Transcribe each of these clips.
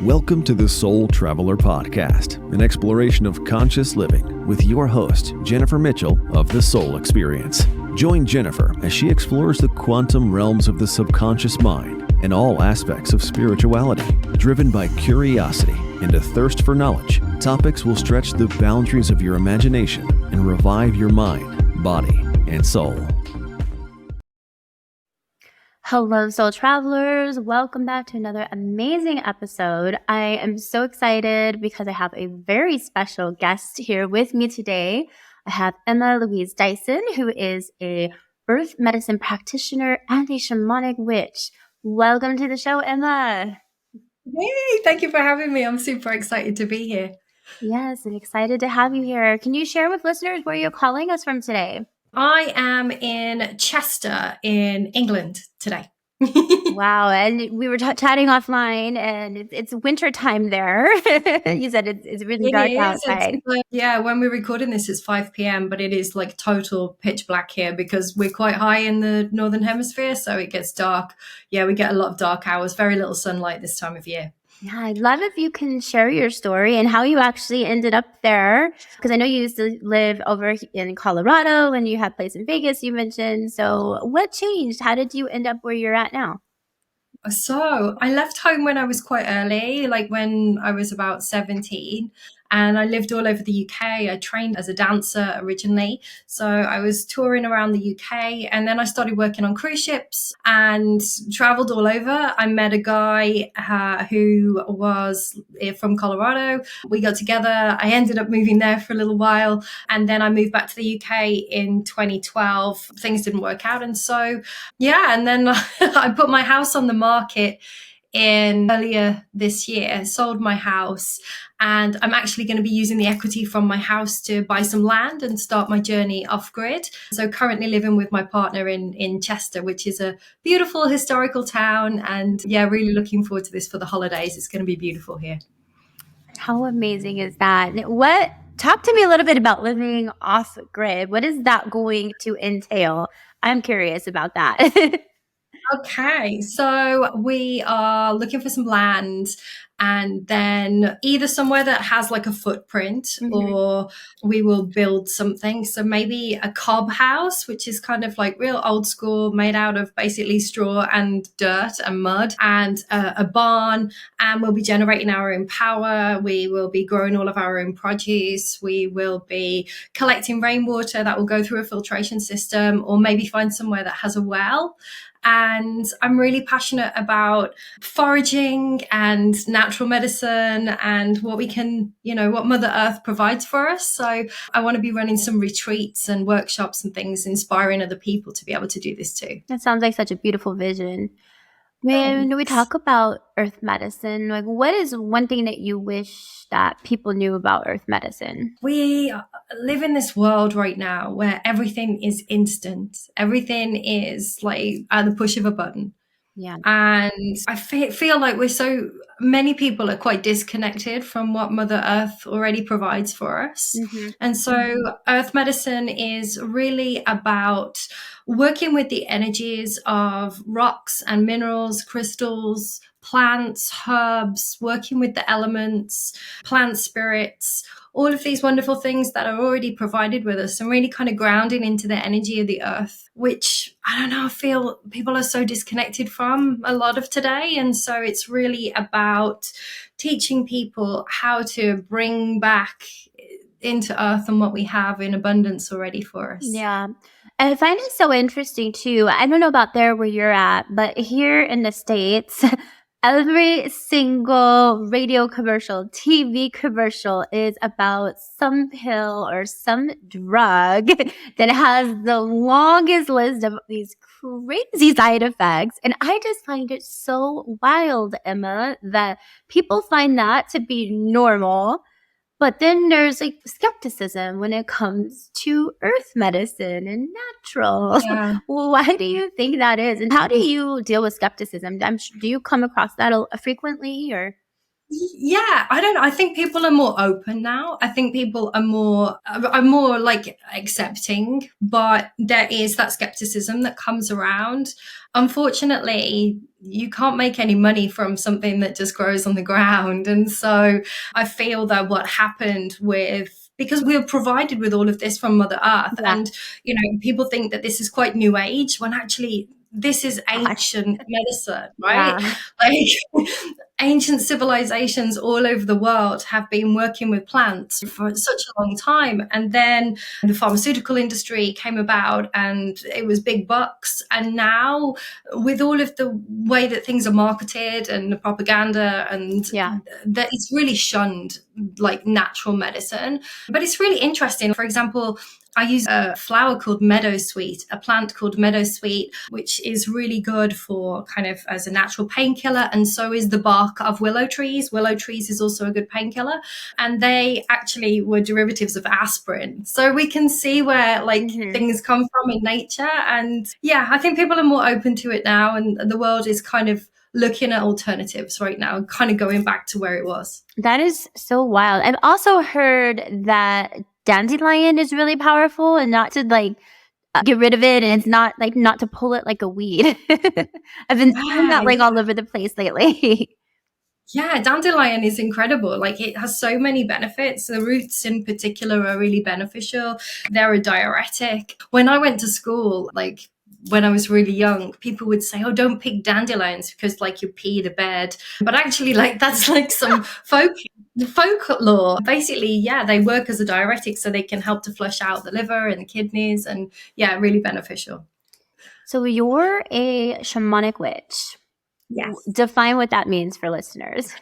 Welcome to the Soul Traveler Podcast, an exploration of conscious living with your host, Jennifer Mitchell of The Soul Experience. Join Jennifer as she explores the quantum realms of the subconscious mind and all aspects of spirituality. Driven by curiosity and a thirst for knowledge, topics will stretch the boundaries of your imagination and revive your mind, body, and soul. Hello, Soul Travelers. Welcome back to another amazing episode. I am so excited because I have a very special guest here with me today. I have Emma Louise Dyson, who is a earth medicine practitioner and a shamanic witch. Welcome to the show, Emma. Hey, thank you for having me. I'm super excited to be here. Yes, I'm excited to have you here. Can you share with listeners where you're calling us from today? I am in Chester in England today. Wow. And we were chatting offline and it's winter time there. You said it's really dark outside. When we're recording this, it's 5 p.m., but it is like total pitch black here because we're quite high in the Northern Hemisphere. So it gets dark. Yeah, we get a lot of dark hours, very little sunlight this time of year. Yeah, I'd love if you can share your story and how you actually ended up there. Because I know you used to live over in Colorado and you had a place in Vegas, you mentioned. So what changed? How did you end up where you're at now? So I left home when I was quite early, like when I was about 17, and I lived all over the UK. I trained as a dancer originally. So I was touring around the UK, and then I started working on cruise ships and traveled all over. I met a guy who was from Colorado. We got together. I ended up moving there for a little while, and then I moved back to the UK in 2012. Things didn't work out. And so, and then I put my house on the market earlier this year, sold my house, and I'm actually going to be using the equity from my house to buy some land and start my journey off grid. So currently living with my partner in Chester, which is a beautiful historical town, and really looking forward to this for the holidays. It's going to be beautiful here. How amazing is that? Talk to me a little bit about living off grid. What is that going to entail? I'm curious about that. Okay, so we are looking for some land, and then either somewhere that has like a footprint, or we will build something. So maybe a cob house, which is kind of like real old school, made out of basically straw and dirt and mud, and a barn, and we'll be generating our own power. We will be growing all of our own produce. We will be collecting rainwater that will go through a filtration system, or maybe find somewhere that has a well. And I'm really passionate about foraging and natural medicine and what we can, what Mother Earth provides for us. So I want to be running some retreats and workshops and things, inspiring other people to be able to do this too. That sounds like such a beautiful vision. When we talk about earth medicine, like what is one thing that you wish that people knew about earth medicine? We live in this world right now where everything is instant. Everything is like at the push of a button. Yeah. And I feel like many people are quite disconnected from what Mother Earth already provides for us. And so earth medicine is really about working with the energies of rocks and minerals, crystals, plants, herbs, working with the elements, plant spirits, all of these wonderful things that are already provided with us, and really kind of grounding into the energy of the earth, which I feel people are so disconnected from a lot of today. And so it's really about teaching people how to bring back into earth and what we have in abundance already for us. Yeah. And I find it so interesting too. I don't know about there where you're at, but here in the States, every single radio commercial, TV commercial is about some pill or some drug that has the longest list of these crazy side effects. And I just find it so wild, Emma, that people find that to be normal. But then there's like skepticism when it comes to earth medicine and natural. Yeah. Well, why do you think that is? And how do you deal with skepticism? Do you come across that frequently or? Yeah, I don't know. I think people are more open now. I think people are more like accepting, but there is that skepticism that comes around. Unfortunately, you can't make any money from something that just grows on the ground. And so I feel that what happened with, because we were provided with all of this from Mother Earth, Yeah. and people think that this is quite new age when actually this is ancient medicine, right? Yeah. Like ancient civilizations all over the world have been working with plants for such a long time. And then the pharmaceutical industry came about and it was big bucks. And now, with all of the way that things are marketed and the propaganda, and Yeah. that it's really shunned like natural medicine. But it's really interesting. For example, I use a flower called meadowsweet, a plant called meadowsweet, which is really good for kind of as a natural painkiller. And so is the bark of willow trees. Willow trees is also a good painkiller. And they actually were derivatives of aspirin. So we can see where like things come from in nature. And yeah, I think people are more open to it now. And the world is kind of looking at alternatives right now, kind of going back to where it was. That is so wild. I've also heard that dandelion is really powerful and not to like get rid of it, and it's not like not to pull it like a weed. I've been seeing Yeah, that like all over the place lately. yeah, dandelion is incredible. Like it has so many benefits. The roots in particular are really beneficial. They're a diuretic. When I went to school, like when I was really young, people would say, "Oh, don't pick dandelions because like you pee the bed." But actually, like that's like some folklore. Basically, yeah, they work as a diuretic, so they can help to flush out the liver and the kidneys, and yeah, really beneficial. So you're a shamanic witch. Yes. Define what that means for listeners.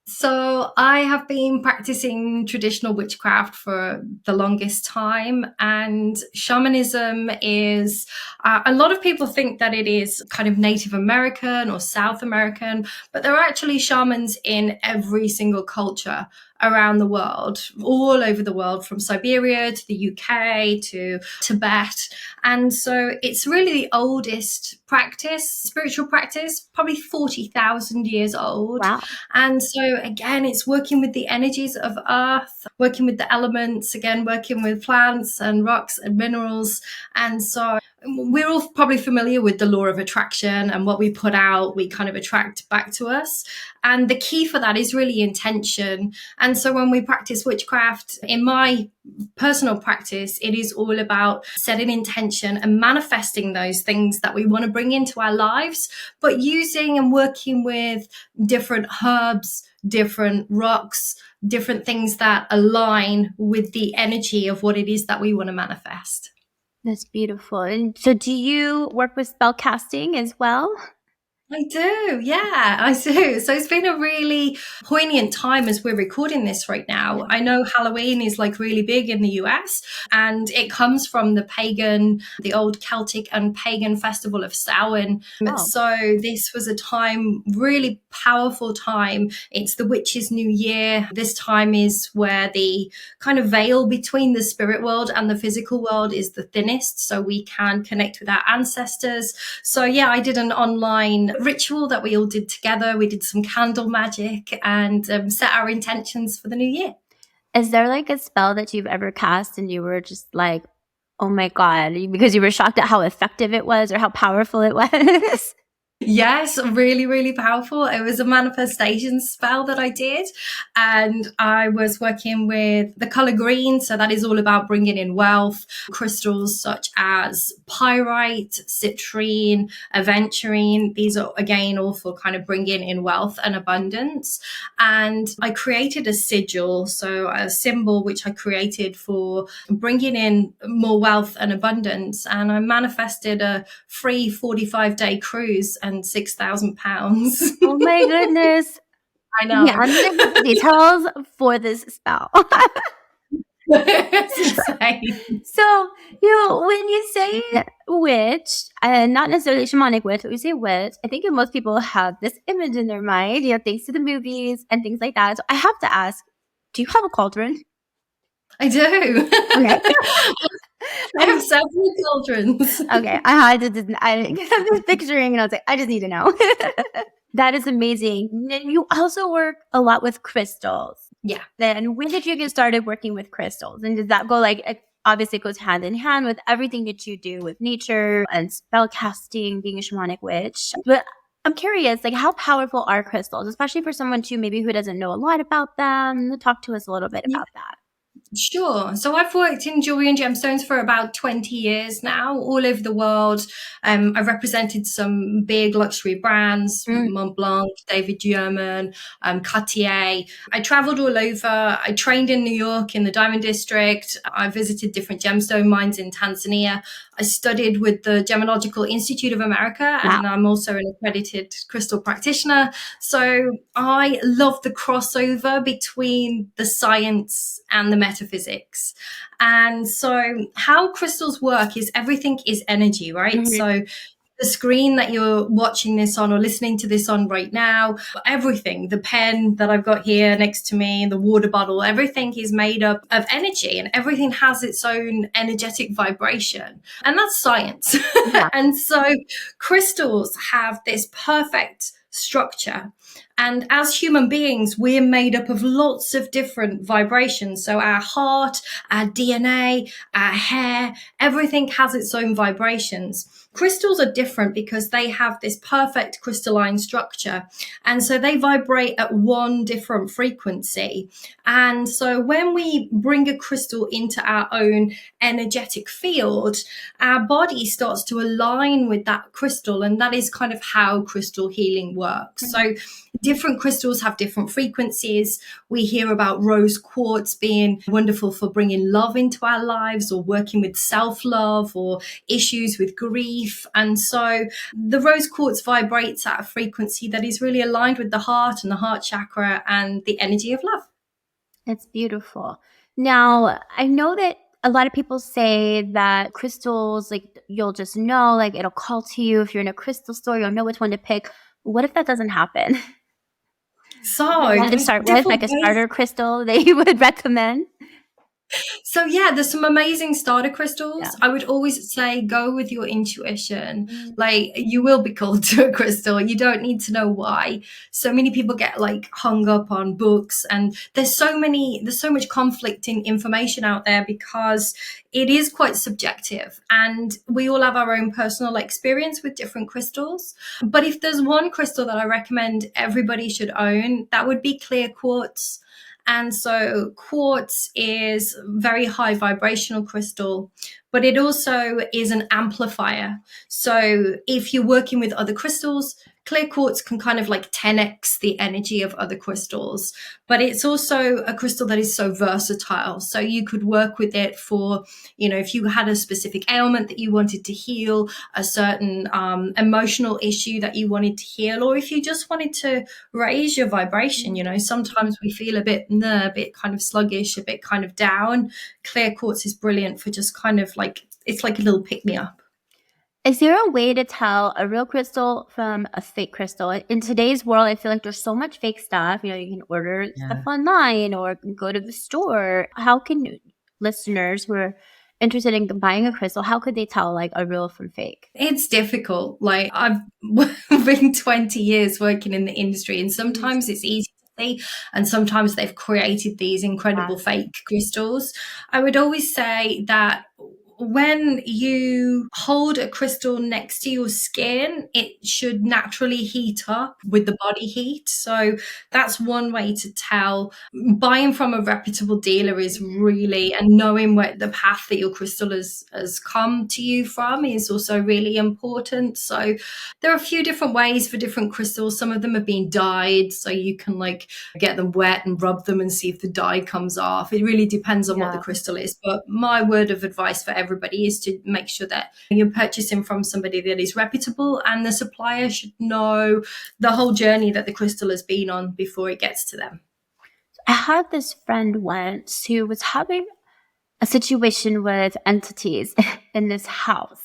So I have been practicing traditional witchcraft for the longest time, and shamanism is, a lot of people think that it is kind of Native American or South American, but there are actually shamans in every single culture around the world, all over the world, from Siberia to the UK to Tibet. And so it's really the oldest practice, spiritual practice, probably 40,000 years old. Wow. And so again, it's working with the energies of earth, working with the elements, again, working with plants and rocks and minerals. And so we're all probably familiar with the law of attraction, and what we put out, we kind of attract back to us. And the key for that is really intention. And so when we practice witchcraft, in my personal practice, it is all about setting intention and manifesting those things that we want to bring into our lives, but using and working with different herbs, different rocks, different things that align with the energy of what it is that we want to manifest. That's beautiful. And so do you work with spell casting as well? I do. Yeah, I do. So it's been a really poignant time as we're recording this right now. I know Halloween is like really big in the US, and it comes from the old Celtic and pagan festival of Samhain. Oh. So this was a time, really powerful time. It's the witches' new year. This time is where the kind of veil between the spirit world and the physical world is the thinnest, so we can connect with our ancestors. So yeah, I did an online ritual that we all did together. We did some candle magic and set our intentions for the new year. Is there like a spell that you've ever cast and you were just like, oh my God, because you were shocked at how effective it was or how powerful it was? Yes, really, really powerful. It was a manifestation spell that I did, and I was working with the color green. So that is all about bringing in wealth, crystals such as pyrite, citrine, aventurine. These are again all for kind of bringing in wealth and abundance. And I created a sigil, so a symbol which I created for bringing in more wealth and abundance. And I manifested a free 45-day cruise and £6,000. Oh my goodness. I know. Yeah, I'm going to get the details for this spell. It's insane. So, when you say witch, and not necessarily shamanic witch, but we say witch, I think most people have this image in their mind, thanks to the movies and things like that. So I have to ask, do you have a cauldron? I do. Okay. I have several children. Okay, I had to. I'm just picturing, and I was like, I just need to know. That is amazing. Then you also work a lot with crystals. Yeah. Then when did you get started working with crystals? And did that go obviously it goes hand in hand with everything that you do with nature and spell casting, being a shamanic witch. But I'm curious, how powerful are crystals, especially for someone too maybe who doesn't know a lot about them? Talk to us a little bit about that. Sure. So I've worked in jewelry and gemstones for about 20 years now, all over the world. I've represented some big luxury brands, Mont Blanc, David Yurman, Cartier. I traveled all over. I trained in New York in the Diamond District. I visited different gemstone mines in Tanzania. I studied with the Gemological Institute of America, and I'm also an accredited crystal practitioner. So I love the crossover between the science and the metaphysics. And so how crystals work is everything is energy, right? So the screen that you're watching this on or listening to this on right now, everything, the pen that I've got here next to me, the water bottle, everything is made up of energy, and everything has its own energetic vibration. And that's science. Yeah. And so crystals have this perfect structure. And as human beings, we're made up of lots of different vibrations. So our heart, our DNA, our hair, everything has its own vibrations. Crystals are different because they have this perfect crystalline structure. And so they vibrate at one different frequency. And so when we bring a crystal into our own energetic field, our body starts to align with that crystal. And that is kind of how crystal healing works. So different crystals have different frequencies. We hear about rose quartz being wonderful for bringing love into our lives, or working with self-love, or issues with grief. And so the rose quartz vibrates at a frequency that is really aligned with the heart and the heart chakra and the energy of love. It's beautiful. Now, I know that a lot of people say that crystals, you'll just know, it'll call to you. If you're in a crystal store, you'll know which one to pick. What if that doesn't happen? So to start with, a starter crystal that you would recommend? So yeah, there's some amazing starter crystals. Yeah. I would always say go with your intuition. You will be called to a crystal. You don't need to know why. So many people get hung up on books, and there's so much conflicting information out there because it is quite subjective, and we all have our own personal experience with different crystals. But if there's one crystal that I recommend everybody should own, that would be clear quartz. And so quartz is very high vibrational crystal, but it also is an amplifier. So if you're working with other crystals, clear quartz can kind of 10x the energy of other crystals, but it's also a crystal that is so versatile. So you could work with it for, if you had a specific ailment that you wanted to heal, a certain emotional issue that you wanted to heal, or if you just wanted to raise your vibration. Sometimes we feel a bit kind of sluggish, a bit kind of down. Clear quartz is brilliant for just kind of it's like a little pick-me-up. Is there a way to tell a real crystal from a fake crystal? In today's world, I feel like there's so much fake stuff. You can order stuff online or go to the store. How can listeners who are interested in buying a crystal, how could they tell a real from fake? It's difficult. I've been 20 years working in the industry, and sometimes it's easy to see, and sometimes they've created these incredible fake crystals. I would always say that when you hold a crystal next to your skin, it should naturally heat up with the body heat. So that's one way to tell. Buying from a reputable dealer is really, and knowing where the path that your crystal has come to you from is also really important. So there are a few different ways for different crystals. Some of them have been dyed, so you can get them wet and rub them and see if the dye comes off. It really depends on what the crystal is. But my word of advice for everybody is to make sure that you're purchasing from somebody that is reputable, and the supplier should know the whole journey that the crystal has been on before it gets to them. I had this friend once who was having a situation with entities in this house,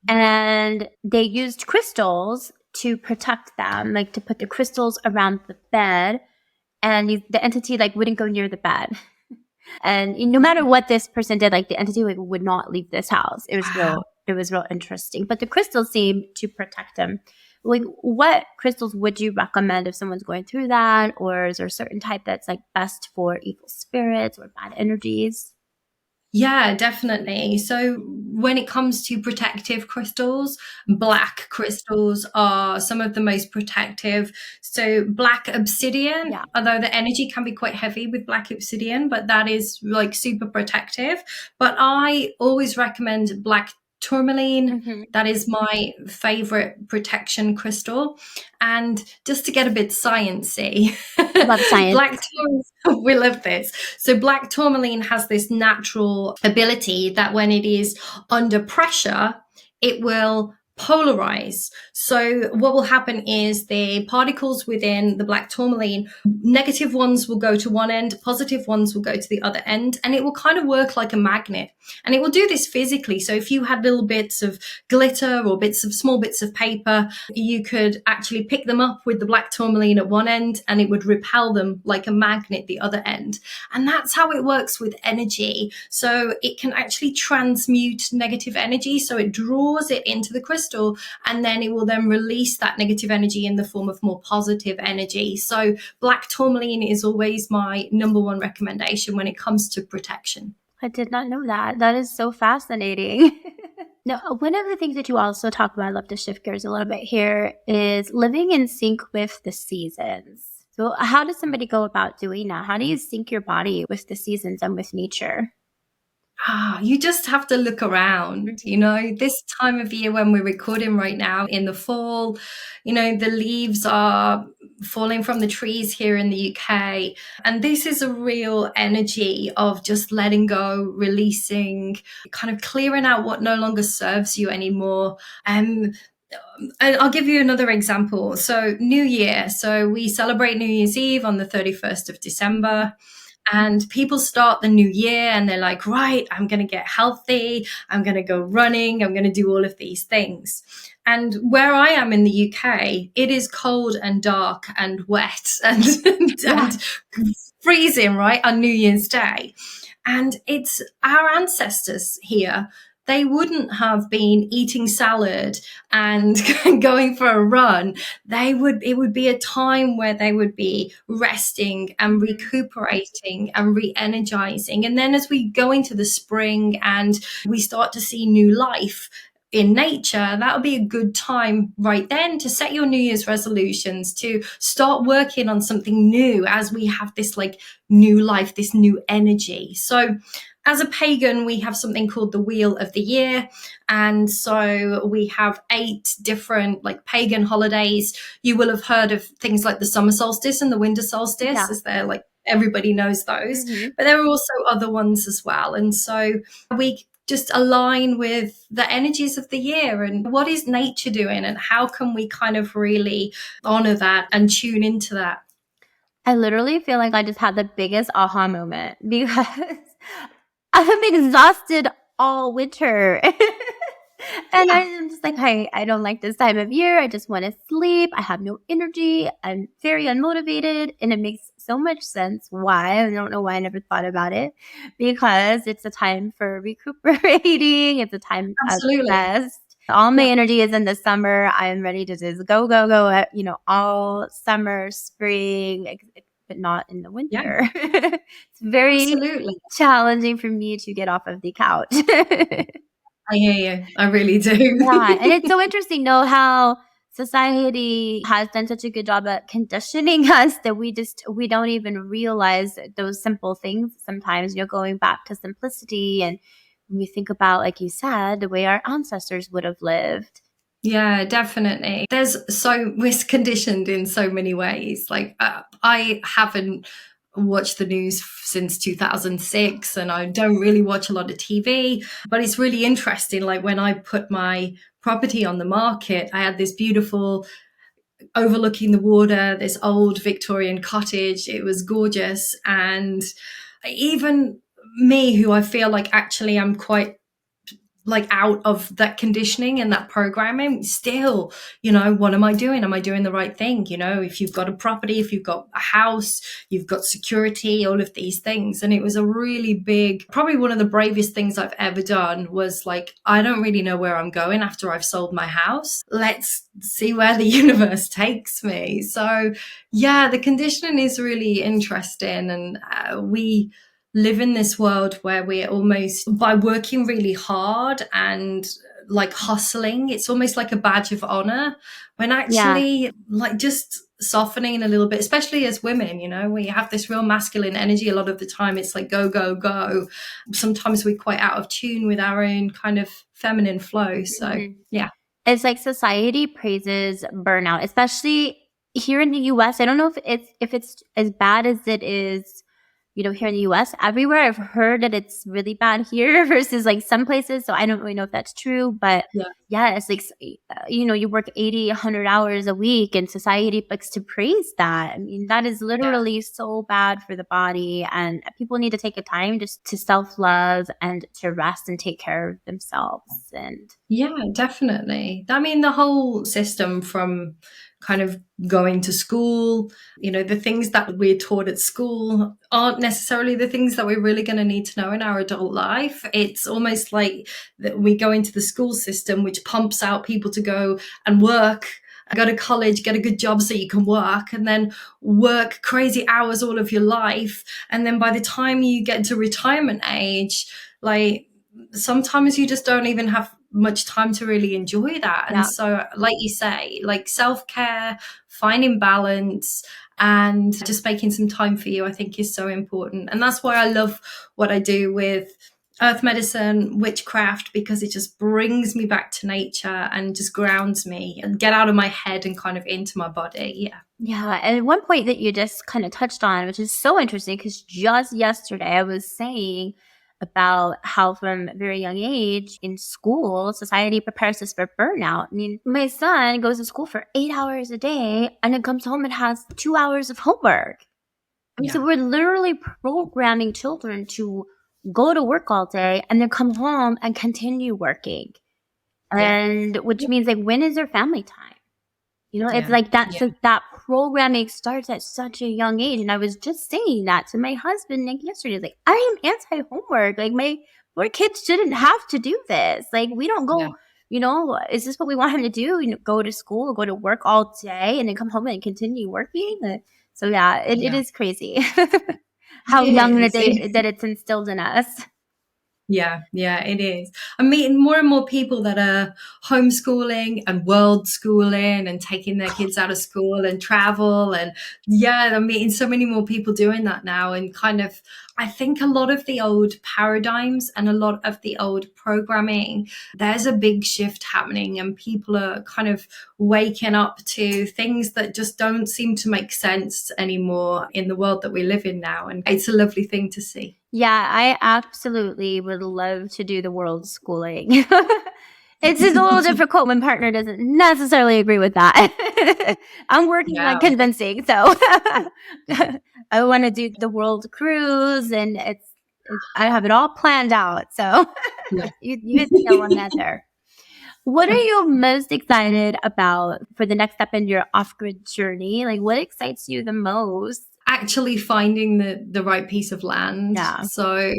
and they used crystals to protect them, to put the crystals around the bed, and the entity wouldn't go near the bed. And no matter what this person did, like the entity would not leave this house. It was real interesting. But the crystals seem to protect them. Like, what crystals would you recommend if someone's going through that? Or is there a certain type that's like best for evil spirits or bad energies? Yeah, definitely. So when it comes to protective crystals, black crystals are some of the most protective. So black obsidian, Yeah. although the energy can be quite heavy with black obsidian, but that is like super protective. But I always recommend black tourmaline. Mm-hmm. That is my favorite protection crystal. And just to get a bit sciencey, Love science. black tourmaline, we love this. So black tourmaline has this natural ability that when it is under pressure, it will polarize. So what will happen is the particles within the black tourmaline, negative ones will go to one end, positive ones will go to the other end, and it will kind of work like a magnet. And it will do this physically. So if you had little bits of glitter or small bits of paper, you could actually pick them up with the black tourmaline at one end and it would repel them like a magnet the other end. And that's how it works with energy. So it can actually transmute negative energy. So it draws it into the crystal and then it will then release that negative energy in the form of more positive energy. So black tourmaline is always my number one recommendation when it comes to protection. I did not know that. That is so fascinating. Now, one of the things that you also talk about, I'd love to shift gears a little bit here, is living in sync with the seasons. So how does somebody go about doing that? How do you sync your body with the seasons and with nature? You just have to look around, this time of year when we're recording right now in the fall, the leaves are falling from the trees here in the UK. And this is a real energy of just letting go, releasing, kind of clearing out what no longer serves you anymore. And I'll give you another example. So New Year. So we celebrate New Year's Eve on the 31st of December. And people start the new year and they're like, right, I'm going to get healthy. I'm going to go running. I'm going to do all of these things. And where I am in the UK, it is cold and dark and wet and, and freezing, right, on New Year's Day. And it's our ancestors here. They wouldn't have been eating salad and going for a run. It would be a time where they would be resting and recuperating and re-energizing. And then as we go into the spring and we start to see new life in nature, that would be a good time right then to set your New Year's resolutions, to start working on something new as we have this like new life, this new energy. So as a pagan, we have something called the Wheel of the Year. And so we have 8 different like pagan holidays. You will have heard of things like the summer solstice and the winter solstice, as they're like, everybody knows those. Mm-hmm. But there are also other ones as well. And so we just align with the energies of the year and what is nature doing and how can we kind of really honor that and tune into that. I literally feel like I just had the biggest aha moment because I'm exhausted all winter. And I'm just like, I don't like this time of year. I just want to sleep. I have no energy. I'm very unmotivated. And it makes so much sense why. I don't know why I never thought about it. Because it's a time for recuperating. It's a time of rest. All my energy is in the summer. I'm ready to just go, all summer, spring, but not in the winter. It's very challenging for me to get off of the couch. I hear you. I really do. Yeah. And it's so interesting, how society has done such a good job at conditioning us that we don't even realize those simple things sometimes, going back to simplicity. And when we think about, like you said, the way our ancestors would have lived. Yeah, definitely. We're conditioned in so many ways. Like I haven't watched the news since 2006 and I don't really watch a lot of TV, but it's really interesting. Like when I put my property on the market, I had this beautiful overlooking the water, this old Victorian cottage. It was gorgeous. And even me, who I feel like actually I'm quite like out of that conditioning and that programming, still, you know, what am I doing? Am I doing the right thing? You know, if you've got a property, if you've got a house, you've got security, all of these things. And it was a really big, probably one of the bravest things I've ever done was like, I don't really know where I'm going after I've sold my house. Let's see where the universe takes me. So yeah, the conditioning is really interesting. And we live in this world where we're almost, by working really hard and like hustling, it's almost like a badge of honor, when Yeah. actually like just softening a little bit, especially as women, you know, we have this real masculine energy a lot of the time. It's like go, go, go. Sometimes we're quite out of tune with our own kind of feminine flow. So Mhm. yeah. It's like society praises burnout, especially here in the US. I don't know if it's as bad as it is, here in the US. Everywhere I've heard that it's really bad here versus like some places. So I don't really know if that's true, but Yeah. yeah, it's like, you work 80, 100 hours a week and society likes to praise that. I mean, that is literally so bad for the body, and people need to take a time just to self-love and to rest and take care of themselves. And Yeah, definitely. I mean, the whole system from kind of going to school, you know, the things that we're taught at school aren't necessarily the things that we're really going to need to know in our adult life. It's almost like that we go into the school system, which pumps out people to go and work, go to college, get a good job so you can work, and then work crazy hours all of your life. And then by the time you get to retirement age, like, sometimes you just don't even have much time to really enjoy that. And yeah. so, like you say, like self-care, finding balance, and just making some time for you, I think is so important. And that's why I love what I do with earth medicine, witchcraft, because it just brings me back to nature and just grounds me and get out of my head and kind of into my body. Yeah. Yeah. And one point that you just kind of touched on, which is so interesting, because just yesterday I was saying about how from a very young age in school, society prepares us for burnout. I mean, my son goes to school for 8 hours a day and then comes home and has 2 hours of homework. I mean, so Yeah. we're literally programming children to go to work all day and then come home and continue working. Yeah. And which means like, when is their family time? It's Yeah. like that. Yeah. So that programming starts at such a young age. And I was just saying that to my husband like yesterday. Like, I am anti-homework. Like, my poor kids shouldn't have to do this. Like, we don't Yeah. go, is this what we want him to do? Go to school, go to work all day and then come home and continue working? So yeah, it Yeah. is crazy how It young is. that it's instilled in us. Yeah, yeah, it is. I'm meeting more and more people that are homeschooling and world schooling and taking their kids out of school and travel. And yeah, I'm meeting so many more people doing that now. And kind of, I think a lot of the old paradigms and a lot of the old programming, there's a big shift happening, and people are kind of waking up to things that just don't seem to make sense anymore in the world that we live in now. And it's a lovely thing to see. Yeah, I absolutely would love to do the world schooling. It's just a little difficult when partner doesn't necessarily agree with that. I'm working Yeah. on convincing, so I want to do the world cruise, and I have it all planned out. So Yeah. you hit the nail on that there. What are you most excited about for the next step in your off-grid journey? Like, what excites you the most? Actually finding the right piece of land. Yeah. So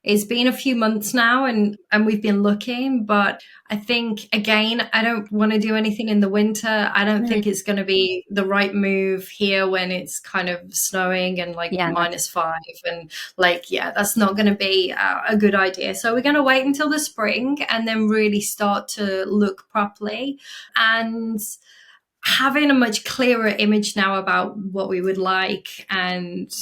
it's been a few months now, and we've been looking, but I think, again, I don't want to do anything in the winter. I don't think it's going to be the right move here when it's kind of snowing and like Yeah. -5, and like, yeah, that's not going to be a good idea. So we're going to wait until the spring and then really start to look properly, and having a much clearer image now about what we would like. And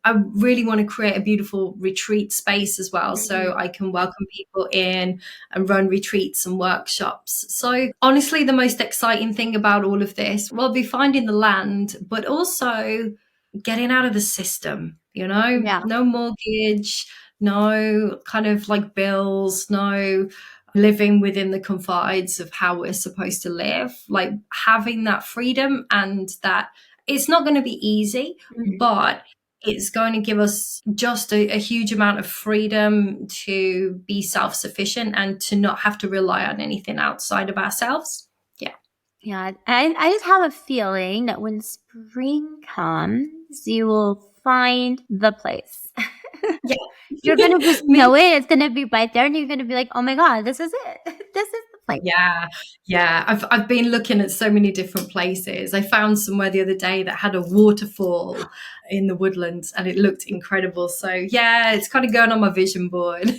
I really want to create a beautiful retreat space as well, so I can welcome people in and run retreats and workshops. So honestly, the most exciting thing about all of this will be finding the land, but also getting out of the system, Yeah. no mortgage, no kind of like bills, no living within the confines of how we're supposed to live, like having that freedom, and that it's not going to be easy, but It's going to give us just a huge amount of freedom to be self-sufficient and to not have to rely on anything outside of ourselves. Yeah. Yeah. I just have a feeling that when spring comes, you will find the place. Yeah. You're going to just know it. It's going to be right there. And you're going to be like, oh my God, this is it. This is the place. Yeah. I've been looking at so many different places. I found somewhere the other day that had a waterfall in the woodlands and it looked incredible. So yeah, it's kind of going on my vision board.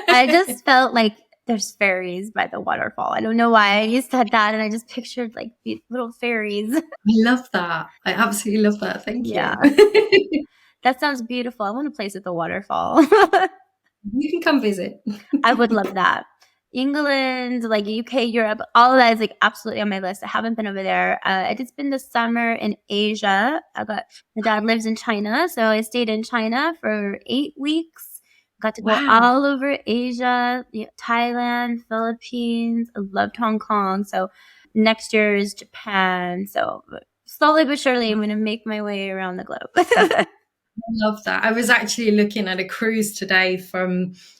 I just felt like there's fairies by the waterfall. I don't know why you said that. And I just pictured like these little fairies. I love that. I absolutely love that. Thank you. That sounds beautiful. I want a place at the waterfall. You can come visit. I would love that. England, like UK, Europe, all of that is like absolutely on my list. I haven't been over there. I just been this summer in Asia. My dad lives in China, so I stayed in China for 8 weeks. Got to go all over Asia, Thailand, Philippines. I loved Hong Kong. So next year is Japan. So slowly but surely, I'm going to make my way around the globe. I love that. I was actually looking at a cruise today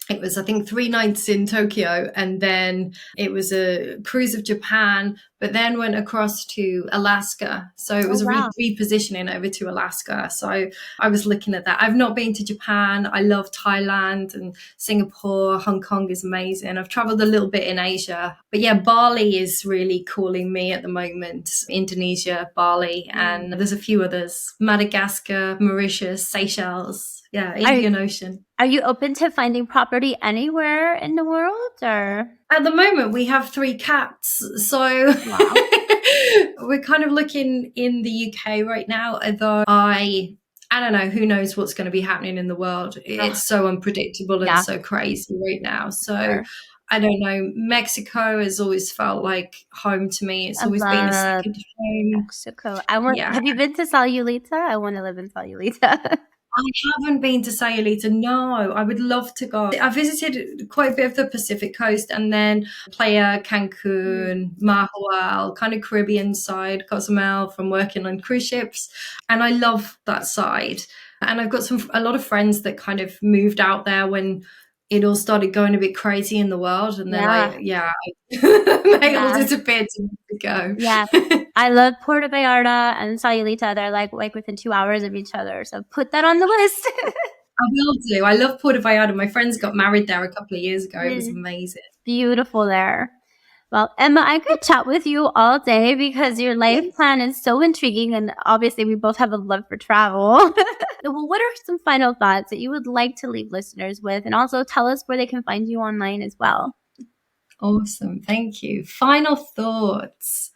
it was, I think, 3 nights in Tokyo, and then it was a cruise of Japan, but then went across to Alaska. So it was repositioning over to Alaska. So I was looking at that. I've not been to Japan. I love Thailand and Singapore. Hong Kong is amazing. I've traveled a little bit in Asia. But yeah, Bali is really calling me at the moment. Indonesia, Bali, and there's a few others. Madagascar, Mauritius, Seychelles. Yeah, Indian Ocean. Are you open to finding property anywhere in the world, or? At the moment, we have 3 cats. So we're kind of looking in the UK right now, although I don't know, who knows what's going to be happening in the world. It's so unpredictable and so crazy right now. So I don't know. Mexico has always felt like home to me. It's always been a second home. Mexico. Have you been to Sayulita? I want to live in Sayulita. I haven't been to Sayulita. No, I would love to go. I visited quite a bit of the Pacific coast and then Playa, Cancun, Mahahual, kind of Caribbean side, Cozumel from working on cruise ships. And I love that side. And I've got a lot of friends that kind of moved out there when it all started going a bit crazy in the world, and then they all disappeared to go. Yeah, I love Puerto Vallarta and Sayulita. They're like within 2 hours of each other, so put that on the list. I will do. I love Puerto Vallarta. My friends got married there a couple of years ago. It was amazing. Beautiful there. Well, Emma, I could chat with you all day because your life plan is so intriguing, and obviously we both have a love for travel. Well, what are some final thoughts that you would like to leave listeners with? And also tell us where they can find you online as well. Awesome. Thank you. Final thoughts.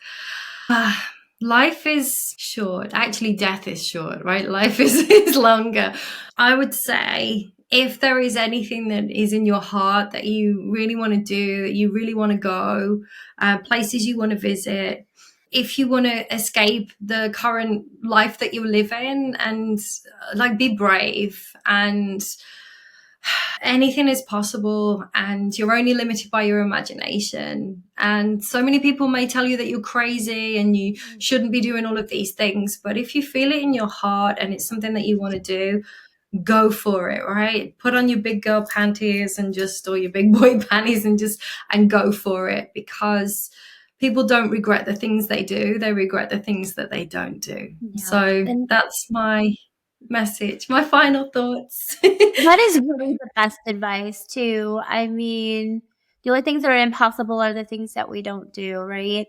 Life is short. Actually, death is short, right? Life is longer. I would say if there is anything that is in your heart that you really want to do, that you really want to go, places you want to visit, if you want to escape the current life that you live in, and like be brave, and anything is possible, and you're only limited by your imagination. And so many people may tell you that you're crazy and you shouldn't be doing all of these things. But if you feel it in your heart and it's something that you want to do, go for it, right? Put on your big girl panties or your big boy panties and go for it, because people don't regret the things they do. They regret the things that they don't do. Yeah. So that's my message, my final thoughts. That is really the best advice too. I mean, the only things that are impossible are the things that we don't do, right?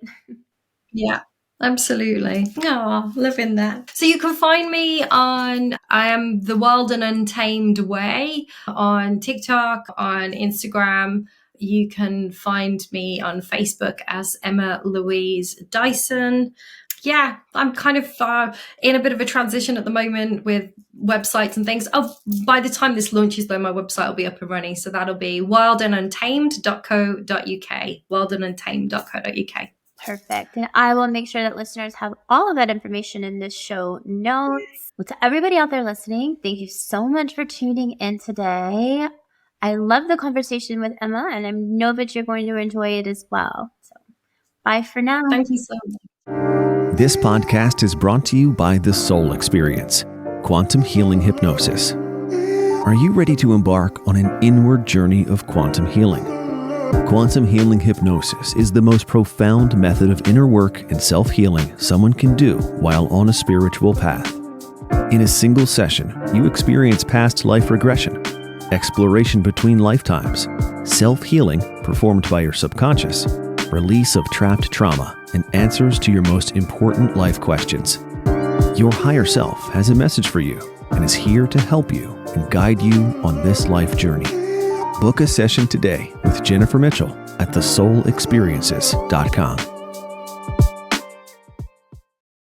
Yeah. Absolutely. Oh, loving that. So you can find me I am The Wild and Untamed Way on TikTok, on Instagram. You can find me on Facebook as Emma Louise Dyson. Yeah, I'm kind of in a bit of a transition at the moment with websites and things. By the time this launches, though, my website will be up and running. So that'll be wildanduntamed.co.uk, wildanduntamed.co.uk. Perfect. And I will make sure that listeners have all of that information in the show notes. Well, to everybody out there listening, thank you so much for tuning in today. I love the conversation with Emma, and I know that you're going to enjoy it as well. So bye for now. Thank you so much. This podcast is brought to you by The Soul Experience. quantum healing hypnosis. Are you ready to embark on an inward journey of quantum healing? Quantum healing hypnosis is the most profound method of inner work and self-healing someone can do while on a spiritual path. In a single session, you experience past life regression, exploration between lifetimes, self-healing performed by your subconscious, release of trapped trauma, and answers to your most important life questions. Your higher self has a message for you and is here to help you and guide you on this life journey. Book a session today with Jennifer Mitchell at thesoulexperiences.com.